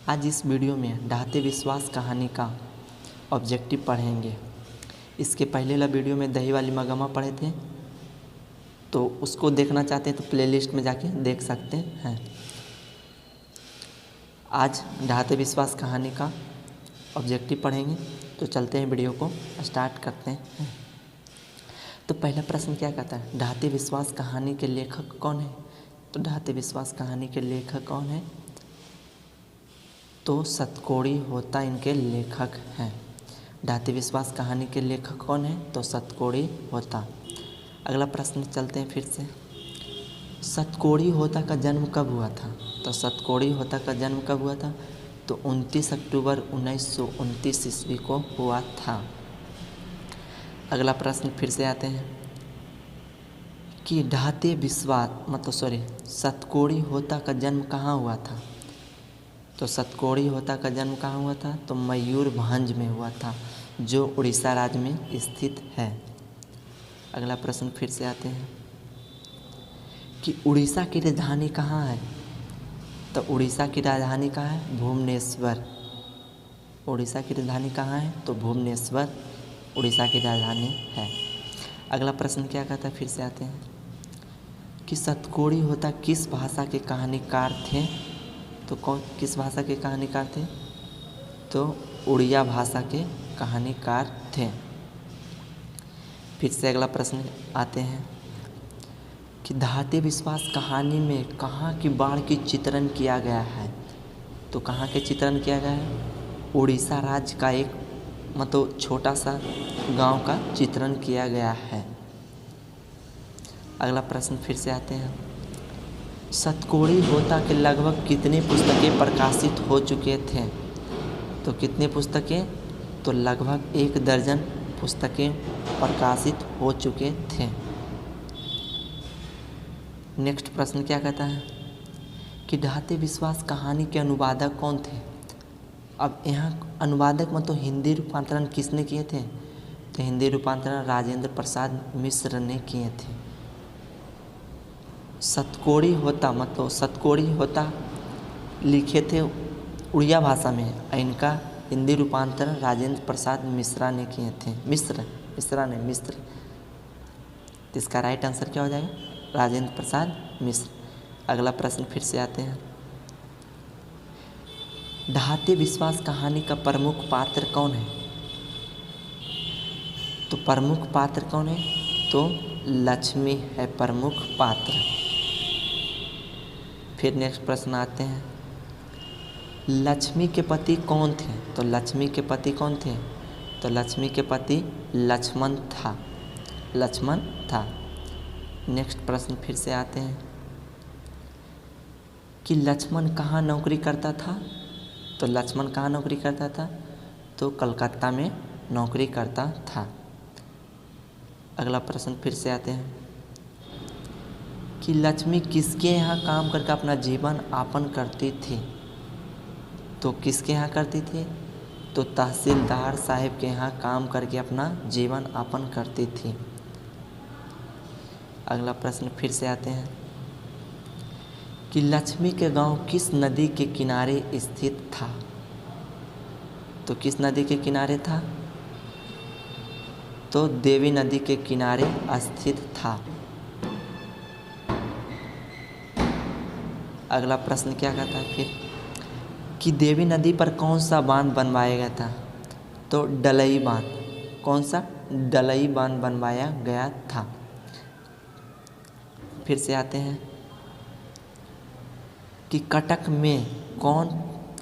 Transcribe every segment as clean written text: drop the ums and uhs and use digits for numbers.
आज इस वीडियो में ढाते विश्वास कहानी का ऑब्जेक्टिव पढ़ेंगे। इसके पहले वाला वीडियो में दही वाली मगमा पढ़े थे, तो उसको देखना चाहते हैं तो प्लेलिस्ट में जाके देख सकते हैं। आज ढाते विश्वास कहानी का ऑब्जेक्टिव पढ़ेंगे, तो चलते हैं वीडियो को स्टार्ट करते हैं। तो पहला प्रश्न क्या कहता है, ढाते विश्वास कहानी के लेखक कौन है? तो ढाते विश्वास कहानी के लेखक कौन है? तो सतकोड़ी होता इनके लेखक हैं। ढाते विश्वास कहानी के लेखक कौन है? तो सतकोड़ी होता। अगला प्रश्न चलते हैं फिर से। सतकोड़ी होता का जन्म कब हुआ था? तो सतकोड़ी होता का जन्म कब हुआ था? तो 29 अक्टूबर 1929 ईस्वी को हुआ था। अगला प्रश्न फिर से आते हैं कि ढाते विश्वास सतकोड़ी होता का जन्म कहाँ हुआ था? तो सतकोड़ी होता का जन्म कहाँ हुआ था? तो मयूरभंज में हुआ था, जो उड़ीसा राज्य में स्थित है। अगला प्रश्न फिर से आते हैं कि उड़ीसा की राजधानी कहाँ है? तो उड़ीसा की राजधानी कहाँ है? भुवनेश्वर। उड़ीसा की राजधानी कहाँ है? तो भुवनेश्वर उड़ीसा की राजधानी है। अगला प्रश्न क्या कहता है? फिर से आते हैं कि सतकोड़ी होता किस भाषा के कहानीकार थे? तो किस भाषा के कहानीकार थे? तो उड़िया भाषा के कहानीकार थे। फिर से अगला प्रश्न आते हैं कि ढाते विश्वास कहानी में कहाँ की बाढ़ की चित्रण किया गया है? तो कहाँ के चित्रण किया गया है? उड़ीसा राज्य का एक छोटा सा गांव का चित्रण किया गया है। अगला प्रश्न फिर से आते हैं, सतकोड़ी होता के लगभग कितनी पुस्तकें प्रकाशित हो चुके थे? तो कितनी पुस्तकें? तो लगभग 1 दर्जन पुस्तकें प्रकाशित हो चुके थे। नेक्स्ट प्रश्न क्या कहता है कि ढाते विश्वास कहानी के अनुवादक कौन थे? अब यहाँ अनुवादक हिंदी रूपांतरण किसने किए थे? तो हिंदी रूपांतरण राजेंद्र प्रसाद मिश्र ने किए थे। सतकोड़ी होता लिखे थे उड़िया भाषा में, इनका हिंदी रूपांतरण राजेंद्र प्रसाद मिश्रा ने किए थे। मिश्र। तो इसका राइट आंसर क्या हो जाएगा? राजेंद्र प्रसाद मिश्र। अगला प्रश्न फिर से आते हैं, ढाते विश्वास कहानी का प्रमुख पात्र कौन है? तो प्रमुख पात्र कौन है? तो लक्ष्मी है प्रमुख पात्र। फिर नेक्स्ट प्रश्न आते हैं, लक्ष्मी के पति कौन थे? तो लक्ष्मी के पति कौन थे? तो लक्ष्मी के पति लक्ष्मण था। नेक्स्ट प्रश्न फिर से आते हैं कि लक्ष्मण कहाँ नौकरी करता था? तो लक्ष्मण कहाँ नौकरी करता था? तो कलकत्ता में नौकरी करता था। अगला प्रश्न फिर से आते हैं कि लक्ष्मी किसके यहाँ काम करके अपना जीवन यापन करती थी? तो किसके यहाँ करती थी? तो तहसीलदार साहब के यहाँ काम करके अपना जीवन यापन करती थी। अगला प्रश्न फिर से आते हैं कि लक्ष्मी के गांव किस नदी के किनारे स्थित था? तो किस नदी के किनारे था? तो देवी नदी के किनारे स्थित था। अगला प्रश्न क्या कहता है फिर कि देवी नदी पर कौन सा बांध बनवाया गया था? तो डलई बांध। कौन सा? डलई बांध बनवाया गया था। फिर से आते हैं कि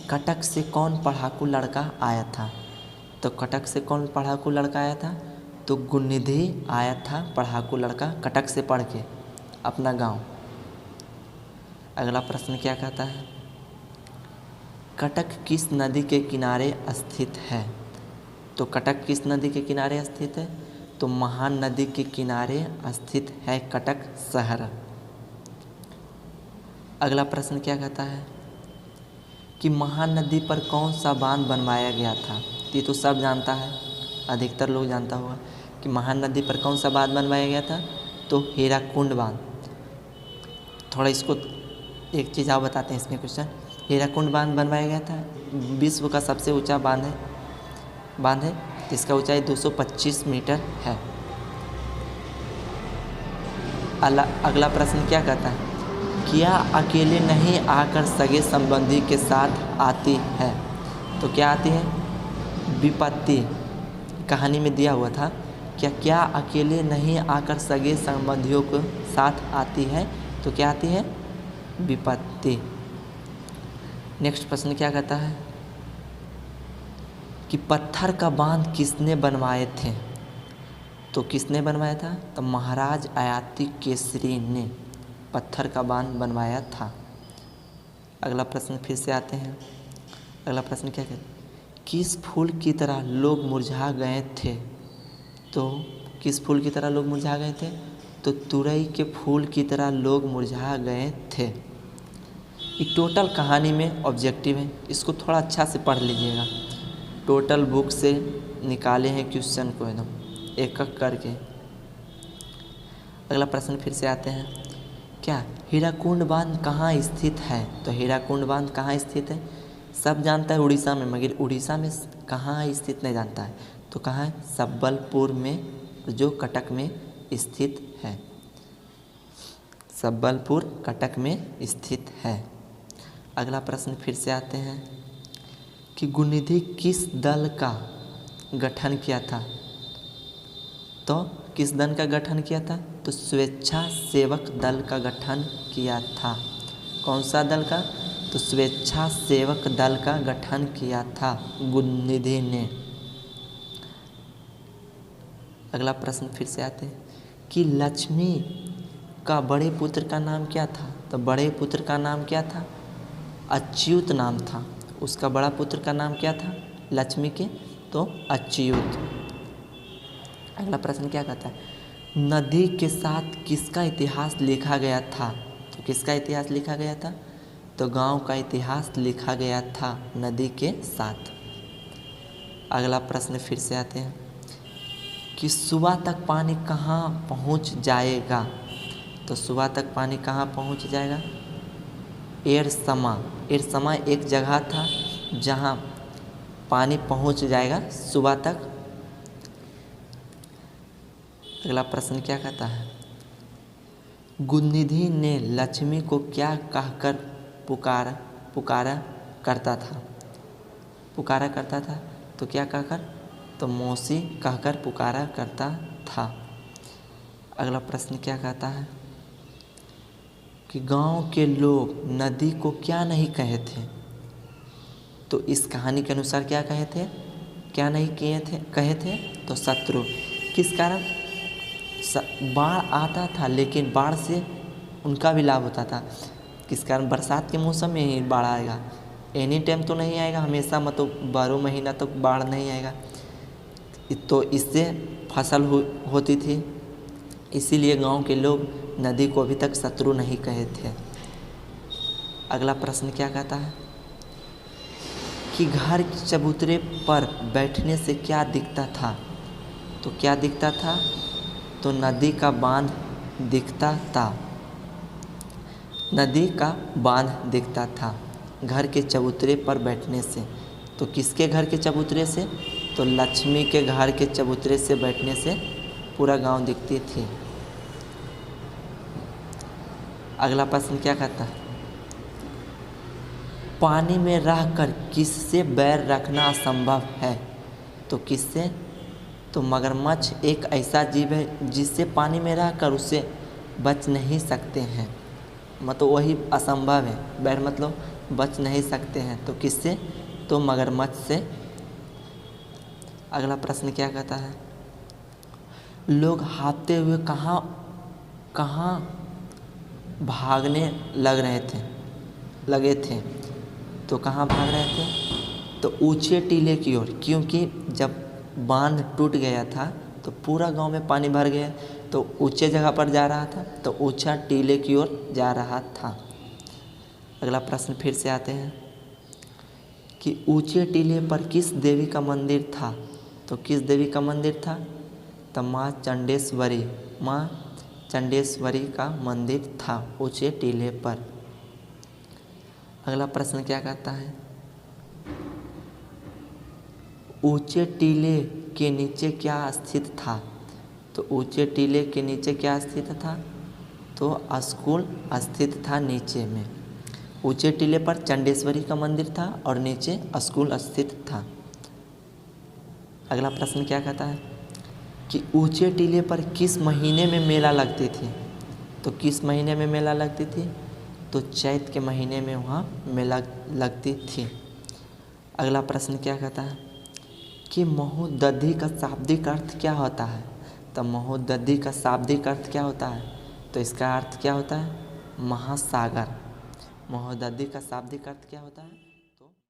कटक से कौन पढ़ाकू लड़का आया था? तो कटक से कौन पढ़ाकू लड़का आया था? तो गुणनिधि आया था पढ़ाकू लड़का कटक से पढ़ के अपना गांव। अगला प्रश्न क्या कहता है, कटक किस नदी के किनारे स्थित है? तो कटक किस नदी के किनारे स्थित है? तो महान नदी के किनारे स्थित है कटक शहर। अगला प्रश्न क्या कहता है कि महान नदी पर कौन सा बांध बनवाया गया था? ये तो सब जानता है, अधिकतर लोग जानता होगा कि महान नदी पर कौन सा बांध बनवाया गया था? तो हीराकुंड बांध। थोड़ा इसको एक चीज़ आप बताते हैं इसमें क्वेश्चन हीराकुंड बांध बनवाया गया था, विश्व का सबसे ऊंचा बांध है जिसका ऊंचाई 225 मीटर है। अगला प्रश्न क्या कहता है, क्या अकेले नहीं आकर सगे संबंधी के साथ आती है? तो क्या आती है? विपत्ति। कहानी में दिया हुआ था क्या अकेले नहीं आकर सगे संबंधियों के साथ आती है? तो क्या आती है? विपत्ति। नेक्स्ट प्रश्न क्या कहता है कि पत्थर का बांध किसने बनवाए थे? तो किसने बनवाया था? तो महाराज आयाती केसरी ने पत्थर का बांध बनवाया था। अगला प्रश्न फिर से आते हैं। अगला प्रश्न क्या कहता है, किस फूल की तरह लोग मुरझा गए थे? तो किस फूल की तरह लोग मुरझा गए थे? तो तुरई के फूल की तरह लोग मुरझा गए थे। ये टोटल कहानी में ऑब्जेक्टिव है, इसको थोड़ा अच्छा से पढ़ लीजिएगा। टोटल बुक से निकाले हैं क्वेश्चन को एकदम एक एक करके। अगला प्रश्न फिर से आते हैं, क्या हीराकुंड बांध कहाँ स्थित है? तो हीराकुंड बांध कहाँ स्थित है? सब जानता है उड़ीसा में, मगर उड़ीसा में कहाँ स्थित नहीं जानता है। तो कहाँ है? संबलपुर में, जो कटक में स्थित है। संबलपुर कटक में स्थित है। अगला प्रश्न फिर से आते हैं कि गुणनिधि किस दल का गठन किया था? तो किस दल का गठन किया था? तो स्वेच्छासेवक दल का गठन किया था। कौन सा दल का? तो स्वेच्छासेवक दल का गठन किया था गुणनिधि ने। अगला प्रश्न फिर से आते हैं कि लक्ष्मी का बड़े पुत्र का नाम क्या था? तो बड़े पुत्र का नाम क्या था? अच्युत नाम था। उसका बड़ा पुत्र का नाम क्या था लक्ष्मी के? तो अच्युत। अगला प्रश्न क्या कहता है, नदी के साथ किसका इतिहास लिखा गया था? तो किसका इतिहास लिखा गया था? तो गांव का इतिहास लिखा गया था नदी के साथ। अगला प्रश्न फिर से आते हैं कि सुबह तक पानी कहाँ पहुँच जाएगा? तो सुबह तक पानी कहाँ पहुँच जाएगा? एरसमा एक जगह था जहाँ पानी पहुँच जाएगा सुबह तक। अगला प्रश्न क्या कहता है, गुणनिधि ने लक्ष्मी को क्या कहकर पुकारा करता था? तो क्या कहकर? तो मौसी कहकर पुकारा करता था। अगला प्रश्न क्या कहता है कि गांव के लोग नदी को क्या नहीं कहे थे? तो इस कहानी के अनुसार क्या कहे थे? क्या नहीं कहे थे? तो शत्रु। किस कारण? बाढ़ आता था, लेकिन बाढ़ से उनका भी लाभ होता था। किस कारण? बरसात के मौसम में ही बाढ़ आएगा, एनी टाइम तो नहीं आएगा हमेशा, मतलब 12 महीना तक तो बाढ़ नहीं आएगा। तो इससे फसल होती थी, इसीलिए गांव के लोग नदी को अभी तक शत्रु नहीं कहे थे। अगला प्रश्न क्या कहता है कि घर के चबूतरे पर बैठने से क्या दिखता था? तो क्या दिखता था? तो नदी का बांध दिखता था। नदी का बांध दिखता था घर के चबूतरे पर बैठने से। तो किसके घर के चबूतरे से? तो लक्ष्मी के घर के चबूतरे से बैठने से पूरा गांव दिखती थी। अगला प्रश्न क्या कहता है, पानी में रहकर किससे बैर रखना असंभव है? तो किससे? तो मगरमच्छ एक ऐसा जीव है जिससे पानी में रहकर उससे बच नहीं सकते हैं, मतलब वही असंभव है, बैर मतलब बच नहीं सकते हैं। तो किससे? तो मगरमच्छ से। अगला प्रश्न क्या कहता है, लोग हाथते हुए कहाँ भागने लगे थे? तो कहाँ भाग रहे थे? तो ऊंचे टीले की ओर, क्योंकि जब बांध टूट गया था तो पूरा गांव में पानी भर गया, तो ऊंचे जगह पर जा रहा था, तो ऊंचा टीले की ओर जा रहा था। अगला प्रश्न फिर से आते हैं कि ऊंचे टीले पर किस देवी का मंदिर था? तो किस देवी का मंदिर था? तो माँ चंडेश्वरी का मंदिर था ऊंचे टीले पर। अगला प्रश्न क्या कहता है, ऊंचे टीले के नीचे क्या स्थित था। तो ऊंचे टीले के नीचे क्या स्थित था, तो स्कूल स्थित था नीचे में। ऊंचे टीले पर चंडेश्वरी का मंदिर था और नीचे स्कूल स्थित था। अगला प्रश्न क्या कहता है कि ऊंचे टीले पर किस महीने में मेला लगती थी। तो किस महीने में मेला लगती थी, तो चैत के महीने में वहाँ मेला लगती थी। अगला प्रश्न क्या कहता है कि महोदधि का शाब्दिक अर्थ क्या होता है। तो महोदधि का शाब्दिक अर्थ क्या होता है, तो इसका अर्थ क्या होता है, महासागर। महोदधि का शाब्दिक अर्थ क्या होता है,